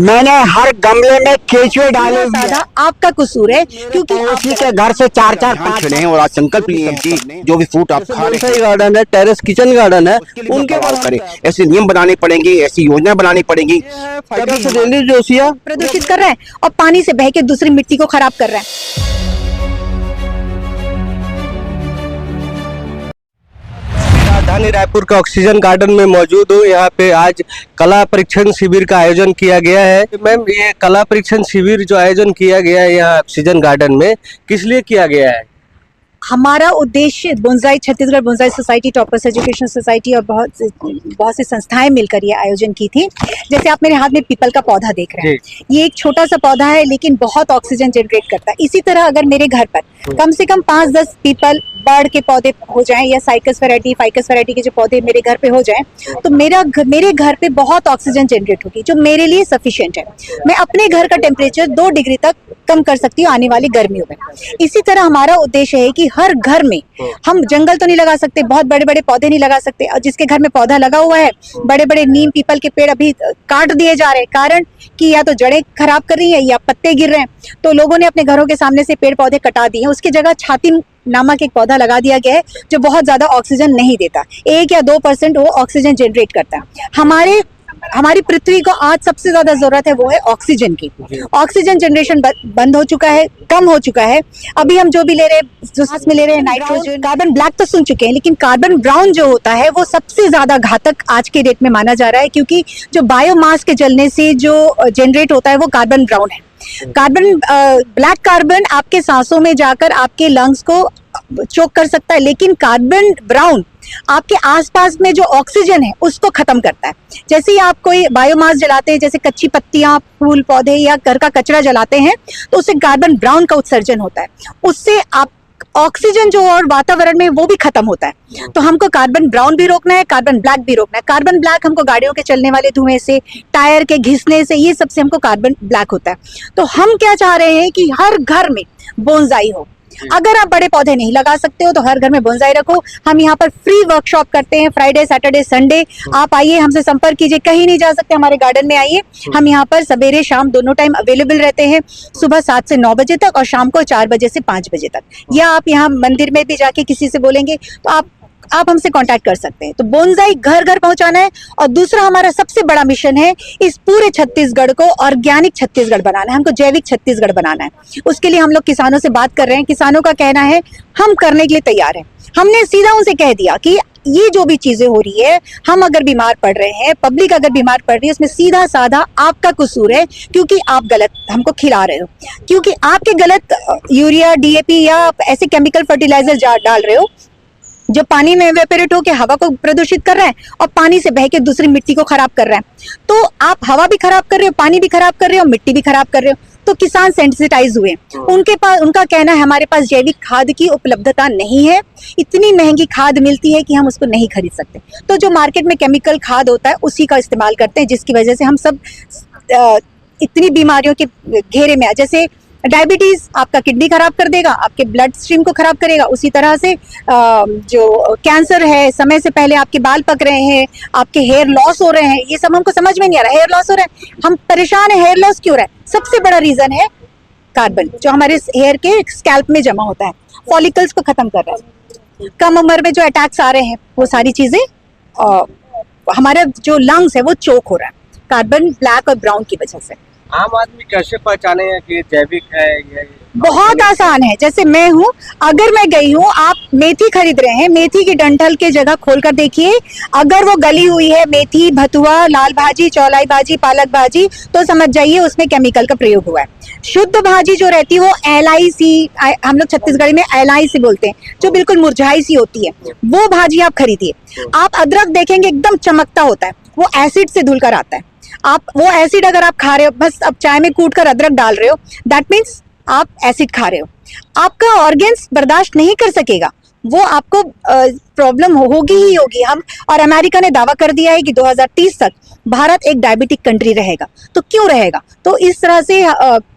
मैंने हर गमले में केचुए डाले हुए हैं। आपका कसूर है क्योंकि पड़ोसी के घर से चार चार पाँच चुने हैं और आज संकल्प लिए हैं कि जो भी फ्रूट आप खा रहे हैं, गार्डन है, टेरेस किचन गार्डन है, उनके बाद करें। ऐसे नियम बनाने पड़ेंगे, ऐसी योजना बनानी पड़ेगी। जोशिया प्रदूषित कर रहे हैं और पानी से बह के दूसरी मिट्टी को खराब कर रहे हैं। राजधानी रायपुर का ऑक्सीजन गार्डन में मौजूद हूँ। यहाँ पे आज कला परीक्षण शिविर का आयोजन किया गया है। मैम, ये कला परीक्षण शिविर जो आयोजन किया गया है यहाँ ऑक्सीजन गार्डन में, किस लिए किया गया है? हमारा उद्देश्य bonsai Chhattisgarh bonsai society, toppers education society और बहुत सी संस्थाएं मिलकर ये आयोजन की थी। जैसे आप मेरे हाथ में पीपल का पौधा देख रहे हैं, ये एक छोटा सा पौधा है लेकिन बहुत ऑक्सीजन जनरेट करता है। इसी तरह अगर मेरे घर पर कम से कम 5-10 पीपल बर्ड के पौधे हो जाएं या साइकस वैरायटी के जो पौधे मेरे घर पे हो जाएं, तो मेरे घर पे बहुत ऑक्सीजन जनरेट होगी जो मेरे लिए सफिशिएंट है। मैं अपने घर का टेम्परेचर 2 डिग्री तक कम कर सकती हूँ आने वाली गर्मियों में। इसी तरह हमारा उद्देश्य है कि हर घर में, हम जंगल तो नहीं लगा सकते, बहुत बड़े बड़े पौधे नहीं लगा सकते, और जिसके घर में पौधा लगा हुआ है, बड़े बड़े नीम पीपल के पेड़ अभी काट दिए जा रहे हैं, कारण कि या तो जड़ें खराब कर रही है या पत्ते गिर रहे हैं, तो लोगों ने अपने घरों के सामने से पेड़ पौधे कटा दिए हैं। उसकी जगह छाती नामक एक पौधा लगा दिया गया है जो बहुत ज्यादा ऑक्सीजन नहीं देता, 1 या 2% वो ऑक्सीजन जनरेट करता है। हमारी पृथ्वी को आज सबसे ज्यादा जरूरत है वो है ऑक्सीजन की। ऑक्सीजन जनरेशन बंद हो चुका है, कम हो चुका है। अभी हम जो भी ले रहे हैं, जो सांस में ले रहे हैं, नाइट्रोजन, कार्बन ब्लैक तो सुन चुके हैं, लेकिन कार्बन ब्राउन जो होता है वो सबसे ज्यादा घातक आज के डेट में माना जा रहा है, क्योंकि जो बायोमास के जलने से जो जनरेट होता है वो कार्बन ब्राउन है। ब्लैक कार्बन आपके सांसों में जाकर आपके लंग्स को चोक कर सकता है, लेकिन कार्बन ब्राउन आपके आसपास में जो ऑक्सीजन है उसको खत्म करता है। जैसे ही आप कोई बायोमास जलाते हैं, जैसे कच्ची पत्तियां, फूल पौधे या घर का कचरा जलाते हैं, तो उससे कार्बन ब्राउन का उत्सर्जन होता है, उससे आप ऑक्सीजन जो और वातावरण में वो भी खत्म होता है। तो हमको कार्बन ब्राउन भी रोकना है, कार्बन ब्लैक भी रोकना है। कार्बन ब्लैक हमको गाड़ियों के चलने वाले धुएं से, टायर के घिसने से, ये सबसे हमको कार्बन ब्लैक होता है। तो हम क्या चाह रहे हैं कि हर घर में बोनसाई हो। अगर आप बड़े पौधे नहीं लगा सकते हो तो हर घर में बोनसाई रखो। हम यहाँ पर फ्री वर्कशॉप करते हैं, फ्राइडे, सैटरडे, संडे। आप आइए, हमसे संपर्क कीजिए। कहीं नहीं जा सकते, हमारे गार्डन में आइए। हम यहाँ पर सवेरे शाम दोनों टाइम अवेलेबल रहते हैं, सुबह 7 से 9 बजे तक और शाम को 4 बजे से 5 बजे तक। या आप यहाँ मंदिर में भी जाके किसी से बोलेंगे तो आप हमसे कांटेक्ट कर सकते हैं। तो बोनसाई घर घर पहुंचाना है। और दूसरा हमारा सबसे बड़ा मिशन है इस पूरे छत्तीसगढ़ को ऑर्गेनिक छत्तीसगढ़ बनाना है, हमको जैविक छत्तीसगढ़ बनाना है। उसके लिए हम लोग किसानों से बात कर रहे हैं। किसानों का कहना है हम करने के लिए तैयार हैं। हमने सीधा उनसे कह दिया कि ये जो भी चीजें हो रही है, हम अगर बीमार पड़ रहे हैं, पब्लिक अगर बीमार पड़ रही है, उसमें सीधा साधा आपका कसूर है, क्योंकि आप गलत हमको खिला रहे हो, क्योंकि आपके गलत यूरिया, DAP या ऐसे केमिकल फर्टिलाइजर डाल रहे हो जो पानी में इवेपोरेट होकर हवा को प्रदूषित कर रहा है और पानी से बह के दूसरी मिट्टी को खराब कर रहा है। तो आप हवा भी खराब कर रहे हो, पानी भी खराब कर रहे हो, मिट्टी भी खराब कर रहे हो। तो किसान सेंसिटाइज हुए। उनका कहना है हमारे पास जैविक खाद की उपलब्धता नहीं है, इतनी महंगी खाद मिलती है कि हम उसको नहीं खरीद सकते। तो जो मार्केट में केमिकल खाद होता है उसी का इस्तेमाल करते हैं, जिसकी वजह से हम सब इतनी बीमारियों के घेरे में, जैसे डायबिटीज आपका किडनी खराब कर देगा, आपके ब्लड स्ट्रीम को खराब करेगा। उसी तरह से जो कैंसर है, समय से पहले आपके बाल पक रहे हैं, आपके हेयर लॉस हो रहे हैं, ये सब हमको समझ में नहीं आ रहा। हेयर लॉस हो रहा है, हम परेशान है, हेयर लॉस क्यों हो रहा है? सबसे बड़ा रीजन है कार्बन, जो हमारे हेयर के स्कैल्प में जमा होता है, फॉलिकल्स को खत्म कर रहा है। कम उम्र में जो अटैक्स आ रहे हैं वो सारी चीजें, हमारा जो लंग्स है वो चोक हो रहा है कार्बन ब्लैक और ब्राउन की वजह से। आम आदमी कैसे पहचाने कि ये जैविक है? ये बहुत आसान है। जैसे मैं हूँ, अगर मैं गई हूँ, आप मेथी खरीद रहे हैं, मेथी की डंठल के जगह खोलकर देखिए, अगर वो गली हुई है, मेथी, भतुआ, लाल भाजी, चौलाई भाजी, पालक भाजी, तो समझ जाइए उसमें केमिकल का प्रयोग हुआ है। शुद्ध भाजी जो रहती है वो LIC, हम लोग छत्तीसगढ़ी में LIC बोलते हैं, जो बिल्कुल मुरझाई सी होती है, वो भाजी आप खरीदिए। आप अदरक देखेंगे एकदम चमकता होता है, वो एसिड से धुलकर आता है। आप वो एसिड अगर आप खा रहे हो, बस अब चाय में कूट कर अदरक डाल रहे हो, दैट मीन्स आप एसिड खा रहे हो, आपका ऑर्गन्स बर्दाश्त नहीं कर सकेगा। वो आपको प्रॉब्लम होगी ही होगी। हम और अमेरिका ने दावा कर दिया है कि 2030 तक भारत एक डायबिटिक कंट्री रहेगा। तो क्यों रहेगा? तो इस तरह से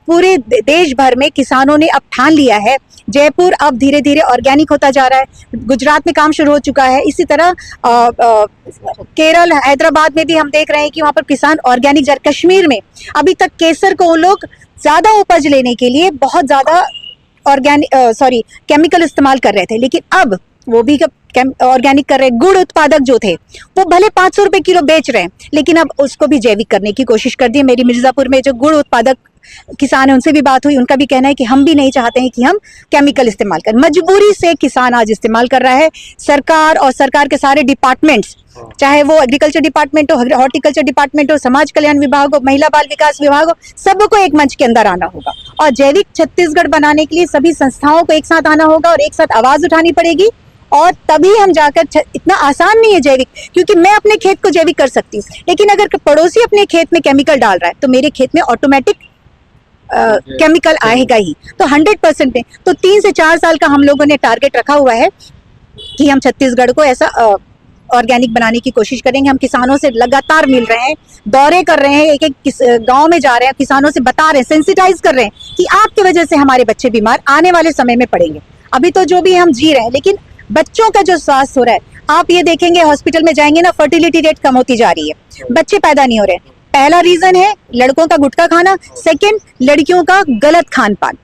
पूरे देश भर में किसानों ने अब ठान लिया है। जयपुर अब धीरे धीरे ऑर्गेनिक होता जा रहा है। गुजरात में काम शुरू हो चुका है। इसी तरह केरल, हैदराबाद में भी हम देख रहे हैं कि वहाँ पर किसान ऑर्गेनिक जा। कश्मीर में अभी तक केसर को वो लोग ज्यादा उपज लेने के लिए बहुत ज्यादा केमिकल इस्तेमाल कर रहे थे, लेकिन अब वो भी ऑर्गेनिक कर रहे हैं। गुड़ उत्पादक जो थे वो भले 500 रुपए किलो बेच रहे हैं, लेकिन अब उसको भी जैविक करने की कोशिश कर दी है। मेरी मिर्जापुर में जो गुड़ उत्पादक किसान है उनसे भी बात हुई, उनका भी कहना है कि हम भी नहीं चाहते हैं कि हम केमिकल इस्तेमाल करें। मजबूरी से किसान आज इस्तेमाल कर रहा है। सरकार और सरकार के सारे डिपार्टमेंट्स, चाहे वो एग्रीकल्चर डिपार्टमेंट हो, हॉर्टिकल्चर डिपार्टमेंट हो, समाज कल्याण विभाग हो, महिला बाल विकास विभाग हो, सबको एक मंच के अंदर आना होगा और जैविक छत्तीसगढ़ बनाने के लिए सभी संस्थाओं को एक साथ आना होगा और एक साथ आवाज उठानी पड़ेगी। और तभी हम जाकर, इतना आसान नहीं है जैविक, क्योंकि मैं अपने खेत को जैविक कर सकती हूँ, लेकिन अगर पड़ोसी अपने खेत में केमिकल डाल रहा है तो मेरे खेत में ऑटोमेटिक केमिकल आएगा ही। तो 100% में तो 3 से 4 साल का हम लोगों ने टारगेट रखा हुआ है कि हम छत्तीसगढ़ को ऐसा ऑर्गेनिक बनाने की कोशिश करेंगे। हम किसानों से लगातार मिल रहे हैं, दौरे कर रहे हैं, एक गांव में जा रहे हैं, किसानों से बता रहे हैं, सेंसिटाइज कर रहे हैं कि आपकी वजह से हमारे बच्चे बीमार आने वाले समय में पड़ेंगे। अभी तो जो भी हम जी रहे हैं, लेकिन बच्चों का जो स्वास्थ्य हो रहा है, आप ये देखेंगे हॉस्पिटल में जाएंगे ना, फर्टिलिटी रेट कम होती जा रही है, बच्चे पैदा नहीं हो रहे। पहला रीजन है लड़कों का गुटखा खाना, सेकंड लड़कियों का गलत खान पान।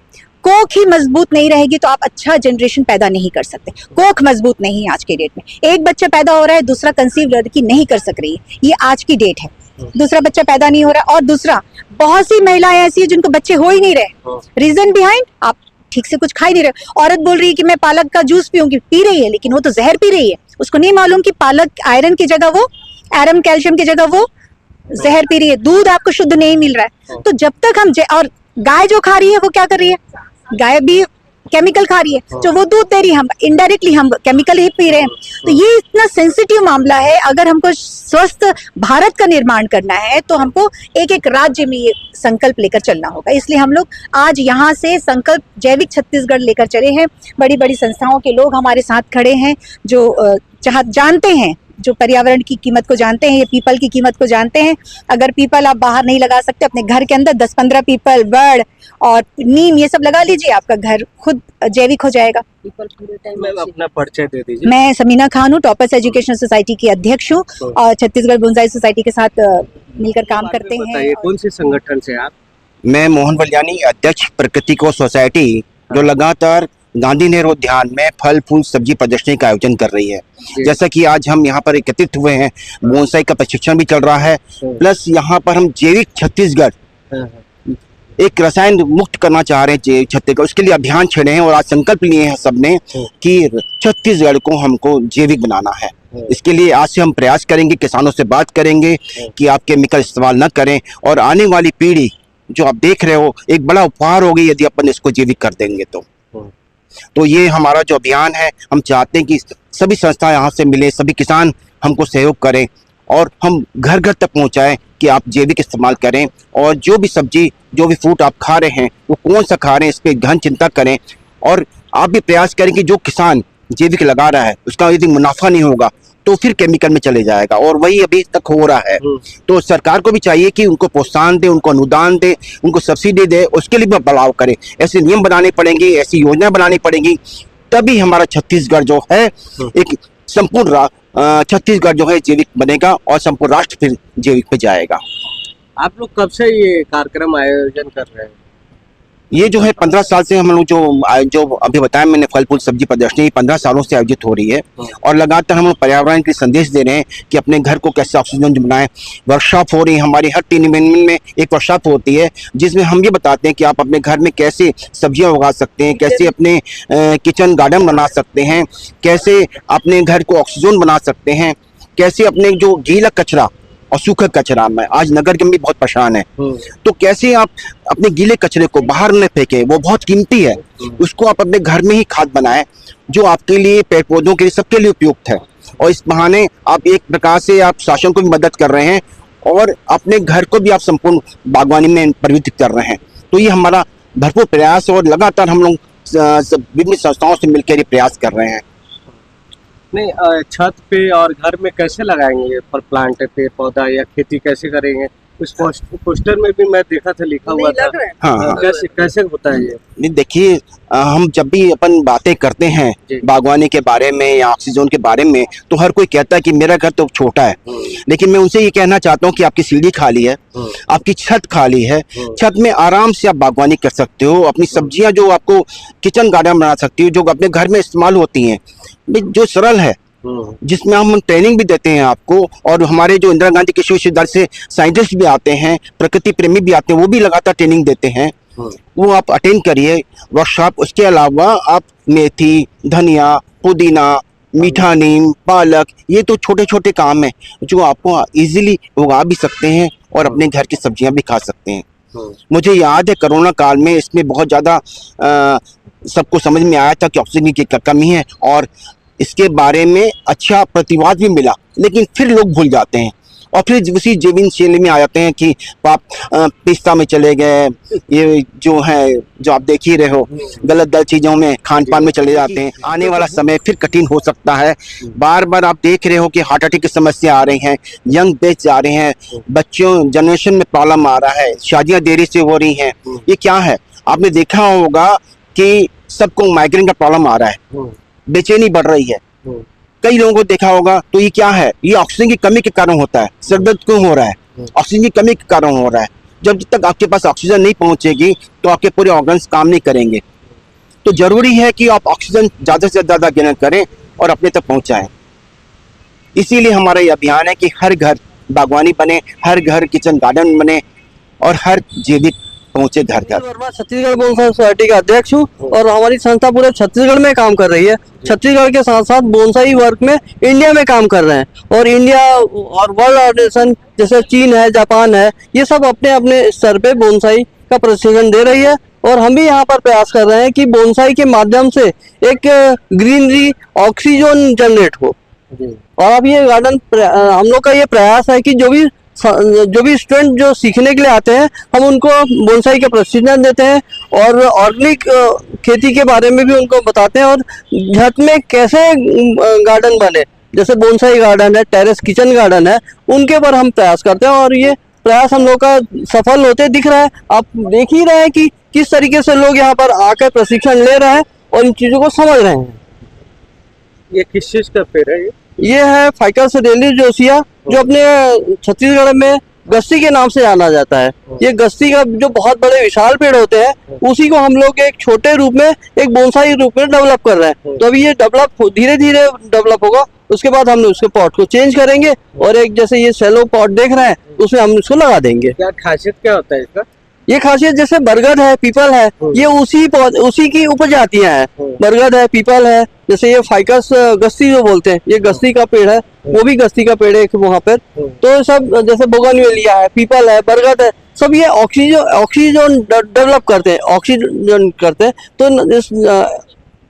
कोख ही मजबूत नहीं रहेगी तो आप अच्छा जनरेशन पैदा नहीं कर सकते। कोख मजबूत नहीं है आज के डेट में। एक बच्चा पैदा हो रहा है, दूसरा कंसीव लड़की नहीं कर सक रही है, ये आज की डेट है। दूसरा बच्चा पैदा नहीं हो रहा, और दूसरा बहुत सी महिलाएं ऐसी है जिनको बच्चे हो ही नहीं रहे। रीजन बिहाइंड, आप ठीक से कुछ खा ही नहीं रहे। औरत बोल रही है कि मैं पालक का जूस पीऊंगी, पी रही है, लेकिन वो तो जहर पी रही है। उसको नहीं मालूम कि पालक आयरन की जगह वो आयरन, कैल्शियम की जगह वो जहर पी रही है। दूध आपको शुद्ध नहीं मिल रहा है। तो जब तक हम और गाय जो खा रही है वो क्या कर रही है? गाय भी केमिकल खा रही है, जो वो दूध दे रही है, हम इनडायरेक्टली हम केमिकल ही पी रहे हैं। तो ये इतना सेंसिटिव मामला है। अगर हमको स्वस्थ भारत का निर्माण करना है तो हमको एक एक राज्य में ये संकल्प लेकर चलना होगा। इसलिए हम लोग आज यहाँ से संकल्प जैविक छत्तीसगढ़ लेकर चले हैं। बड़ी बड़ी संस्थाओं के लोग हमारे साथ खड़े हैं जो जानते हैं, जो पर्यावरण की कीमत को जानते हैं, ये पीपल की कीमत को जानते हैं। अगर पीपल आप बाहर नहीं लगा सकते, अपने घर के अंदर 10-15 पीपल, बड़ और नीम ये सब लगा लीजिए, आपका घर खुद जैविक हो जाएगा। मैम अपना परिचय दे दीजिए। मैं समीना खान हूँ, टॉपर्स एजुकेशन सोसाइटी की अध्यक्ष हूँ और छत्तीसगढ़ बोनसाई सोसाइटी के साथ मिलकर काम करते हैं। बताइए कौन सी संगठन से आप? मैं मोहन बलियानी, अध्यक्ष प्रकृति को सोसाइटी, जो लगातार गांधी नेहरू उद्यान में फल फूल सब्जी प्रदर्शनी का आयोजन कर रही है। जैसा कि आज हम यहाँ पर एकत्रित हुए हैं, बोनसाई का प्रशिक्षण भी चल रहा है, प्लस यहाँ पर हम जैविक छत्तीसगढ़ एक रसायन मुक्त करना चाह रहे हैं छत्तीसगढ़, उसके लिए अभियान छेड़े हैं और आज संकल्प लिए हैं सबने कि छत्तीसगढ़ को हमको जैविक बनाना है। इसके लिए आज से हम प्रयास करेंगे, किसानों से बात करेंगे कि आप केमिकल इस्तेमाल न करें, और आने वाली पीढ़ी जो आप देख रहे हो एक बड़ा उपहार होगी यदि अपन इसको जैविक कर देंगे तो ये हमारा जो अभियान है, हम चाहते हैं कि सभी संस्था यहाँ से मिले, सभी किसान हमको सहयोग करें और हम घर घर तक पहुँचाएं कि आप जैविक इस्तेमाल करें, और जो भी सब्जी जो भी फ्रूट आप खा रहे हैं वो कौन सा खा रहे हैं इस पर गहन चिंता करें। और आप भी प्रयास करें कि जो किसान जैविक लगा रहा है उसका यदि मुनाफा नहीं होगा तो फिर केमिकल में चले जाएगा, और वही अभी तक हो रहा है। तो सरकार को भी चाहिए कि उनको प्रोत्साहन दे, उनको अनुदान दे, उनको सब्सिडी दे, उसके लिए भी बढ़ाव करे। ऐसे नियम बनाने पड़ेंगे, ऐसी योजना बनानी पड़ेगी, तभी हमारा छत्तीसगढ़ जो है एक संपूर्ण छत्तीसगढ़ जो है जैविक बनेगा और संपूर्ण राष्ट्र फिर जैविक पे जाएगा। आप लोग कब से ये कार्यक्रम आयोजन कर रहे हैं? ये जो है 15 साल से हम लोग जो अभी बताया मैंने, फल फूल सब्जी प्रदर्शनी 15 सालों से आयोजित हो रही है, और लगातार हम लोग पर्यावरण के संदेश दे रहे हैं कि अपने घर को कैसे ऑक्सीजन बनाएं। वर्कशॉप हो रही है हमारी, हर 3 महीने में एक वर्कशॉप होती है जिसमें हम ये बताते हैं कि आप अपने घर में कैसे सब्जियां उगा सकते हैं, कैसे अपने किचन गार्डन बना सकते हैं, कैसे अपने घर को ऑक्सीजन बना सकते हैं, कैसे अपने जो गीला कचरा और सूखा कचरा में आज नगर के भी बहुत परेशान है, तो कैसे आप अपने गीले कचरे को बाहर न फेंके, वो बहुत कीमती है, उसको आप अपने घर में ही खाद बनाएं जो आपके लिए, पेड़ पौधों के लिए, सबके लिए उपयुक्त है। और इस बहाने आप एक प्रकार से आप शासन को भी मदद कर रहे हैं और अपने घर को भी आप संपूर्ण बागवानी में परिवर्तित कर रहे हैं। तो ये हमारा भरपूर प्रयास और लगातार हम लोग विभिन्न संस्थाओं से मिलकर ये प्रयास कर रहे हैं। नहीं छत पे और घर में कैसे लगाएंगे पर प्लांट पेड़ पौधा या खेती कैसे करेंगे? उस पोस्टर में भी मैं देखा था, लिखा हुआ था। हाँ, हाँ। कैसे कैसे होता है ये? नहीं देखिए, हम जब भी अपन बातें करते हैं जी। बागवानी के बारे में या ऑक्सीजन के बारे में, तो हर कोई कहता है कि मेरा घर तो छोटा है, लेकिन मैं उनसे ये कहना चाहता हूँ कि आपकी सीढ़ी खाली है, आपकी छत खाली है, छत में आराम से आप बागवानी कर सकते हो, अपनी सब्जियां जो आपको किचन गार्डन बना सकती हो, जो अपने घर में इस्तेमाल होती हैं, जो सरल है, जिसमें हम ट्रेनिंग भी देते हैं आपको। और हमारे जो इंदिरा गांधी कृषि विश्वविद्यालय से साइंटिस्ट भी आते हैं, प्रकृति प्रेमी भी आते हैं, वो भी लगातार ट्रेनिंग देते हैं, वो आप अटेंड करिए वर्कशॉप। उसके अलावा आप मेथी, धनिया, पुदीना, मीठा नीम, पालक, ये तो छोटे छोटे काम हैं जो आपको इजीली उगा भी सकते हैं और अपने घर की सब्जियां भी खा सकते हैं। मुझे याद है कोरोना काल में इसमें बहुत ज़्यादा सबको समझ में आया था कि ऑक्सीजन की कमी है और इसके बारे में अच्छा प्रतिवाद भी मिला, लेकिन फिर लोग भूल जाते हैं और फिर उसी जीवन शैली में आ जाते हैं कि आप पिस्ता में चले गए, ये जो है जो आप देख ही रहे हो, गलत चीज़ों में, खान पान में चले जाते हैं। आने वाला समय फिर कठिन हो सकता है। बार बार आप देख रहे हो कि हार्ट अटैक की समस्या आ रही हैं, यंग बेच जा रहे हैं, बच्चों जनरेशन में प्रॉब्लम आ रहा है, शादियाँ देरी से हो रही हैं। ये क्या है? आपने देखा होगा कि सबको माइग्रेन का प्रॉब्लम आ रहा है, बेचैनी बढ़ रही है, कई लोगों को देखा होगा। तो ये क्या है? ये ऑक्सीजन की कमी के कारण होता है। सर दर्द क्यों हो रहा है? ऑक्सीजन की कमी के कारण हो रहा है। जब तक आपके पास ऑक्सीजन नहीं पहुंचेगी तो आपके पूरे ऑर्गन्स काम नहीं करेंगे। तो जरूरी है कि आप ऑक्सीजन ज़्यादा से ज़्यादा ग्रहण करें और अपने तक पहुंचाएं। इसीलिए हमारा ये अभियान है कि हर घर बागवानी बने, हर घर किचन गार्डन बने और हर जैविक पहुंचे घर घर। वर्मा छत्तीसगढ़ बोनसाई सोसाइटी का अध्यक्ष हूँ और हमारी संस्था पूरे छत्तीसगढ़ में काम कर रही है। छत्तीसगढ़ के साथ साथ बोनसाई वर्क में इंडिया में काम कर रहे हैं और इंडिया और वर्ल्ड ऑर्गेनाइजेशन जैसे चीन है, जापान है, ये सब अपने अपने स्तर पे बोनसाई का प्रशिक्षण दे रही है और हम भी यहाँ पर प्रयास कर रहे हैं कि बोनसाई के माध्यम से एक ग्रीनरी ऑक्सीजन जनरेट हो। और अब ये गार्डन हम लोग का ये प्रयास है कि जो भी स्टूडेंट जो सीखने के लिए आते हैं, हम उनको बोनसाई का प्रशिक्षण देते हैं और ऑर्गेनिक खेती के बारे में भी उनको बताते हैं और छत में कैसे गार्डन बने, जैसे बोनसाई गार्डन है, टेरेस किचन गार्डन है, उनके पर हम प्रयास करते हैं और ये प्रयास हम लोग का सफल होते दिख रहा है। आप देख ही रहे हैं कि किस तरीके से लोग यहाँ पर आकर प्रशिक्षण ले रहे हैं और इन चीज़ों को समझ रहे हैं। ये किस चीज का पेड़ है? ये है फाइकस रेलिस जोसिया, जो अपने छत्तीसगढ़ में गस्ती के नाम से जाना जाता है। ये गस्ती का जो बहुत बड़े विशाल पेड़ होते हैं, उसी को हम लोग एक छोटे रूप में, एक बोनसाई रूप में डेवलप कर रहे हैं। तो अभी ये धीरे धीरे डेवलप होगा, उसके बाद हम उसके पॉट को चेंज करेंगे और एक जैसे ये सेलो पॉट देख रहे हैं उसमें हम इसको लगा देंगे। क्या खासियत क्या होता है इसका? ये खासियत जैसे बरगद है, पीपल है, ये उसी की उपजातियां हैं। बरगद है, पीपल है, जैसे ये फाइकस गस्ती जो बोलते हैं, ये गस्ती का पेड़ है, वो भी गस्ती का पेड़ है वहाँ पर। तो सब जैसे बोगनवेलिया है, पीपल है, बरगद है, सब ये ऑक्सीजन डेवलप करते हैं, ऑक्सीजन करते हैं। तो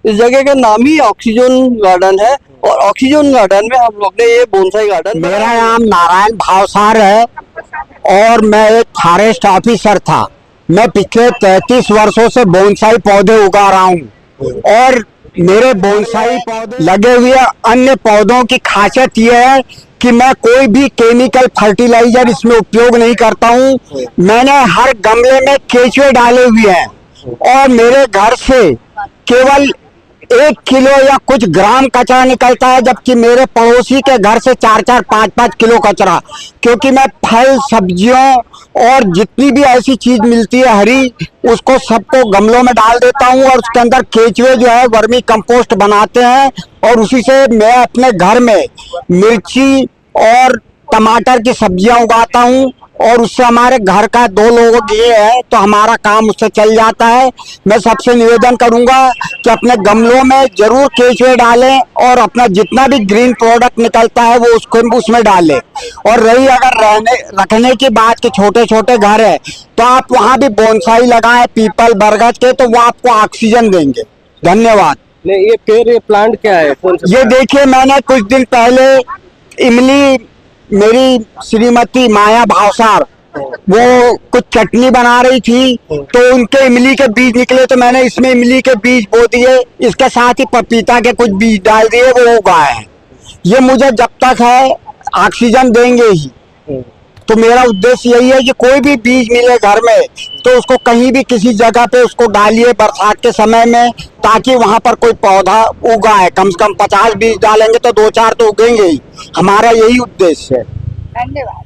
इस जगह का नाम ही ऑक्सीजन गार्डन है और ऑक्सीजन गार्डन में हम लोग ने ये बोनसाई गार्डन। मेरा नाम नारायण भावसार है और मैं एक फॉरेस्ट ऑफिसर था। मैं पिछले 33 वर्षों से बोनसाई पौधे उगा रहा हूँ और मेरे बोनसाई पौधे लगे हुए अन्य पौधों की खासियत यह है कि मैं कोई भी केमिकल फर्टिलाइजर इसमें उपयोग नहीं करता हूँ। मैंने हर गमले में केचुए डाले हुए हैं और मेरे घर से केवल 1 किलो या कुछ ग्राम कचरा निकलता है, जबकि मेरे पड़ोसी के घर से 4-4, 5-5 किलो कचरा। क्योंकि मैं फल, सब्जियों और जितनी भी ऐसी चीज मिलती है हरी, उसको सबको गमलों में डाल देता हूँ और उसके अंदर केचुए जो है वर्मी कंपोस्ट बनाते हैं और उसी से मैं अपने घर में मिर्ची और टमाटर की सब्जियां उगाता हूँ और उससे हमारे घर का 2 लोगों के लिए है, तो हमारा काम उससे चल जाता है। मैं सबसे निवेदन करूंगा कि अपने गमलों में जरूर केचुए डालें और अपना जितना भी ग्रीन प्रोडक्ट निकलता है वो उसको उसमें डालें। और रही अगर रखने की बात कि छोटे छोटे घर है, तो आप वहाँ भी बोनसाई लगाएं, पीपल, बरगद के, तो वो आपको ऑक्सीजन देंगे। धन्यवाद। नहीं, ये पेड़, ये प्लांट क्या है? कौन सा? ये देखिए, मैंने कुछ दिन पहले इमली, मेरी श्रीमती माया भावसार, वो कुछ चटनी बना रही थी तो उनके इमली के बीज निकले, तो मैंने इसमें इमली के बीज बो दिए, इसके साथ ही पपीता के कुछ बीज डाल दिए, वो उगाए हैं। ये मुझे जब तक है ऑक्सीजन देंगे ही। तो मेरा उद्देश्य यही है कि कोई भी बीज मिले घर में तो उसको कहीं भी किसी जगह पे उसको डालिए बरसात के समय में, ताकि वहां पर कोई पौधा उगाए। कम से कम 50 बीज डालेंगे तो 2-4 तो उगेंगे ही। हमारा यही उद्देश्य है। धन्यवाद।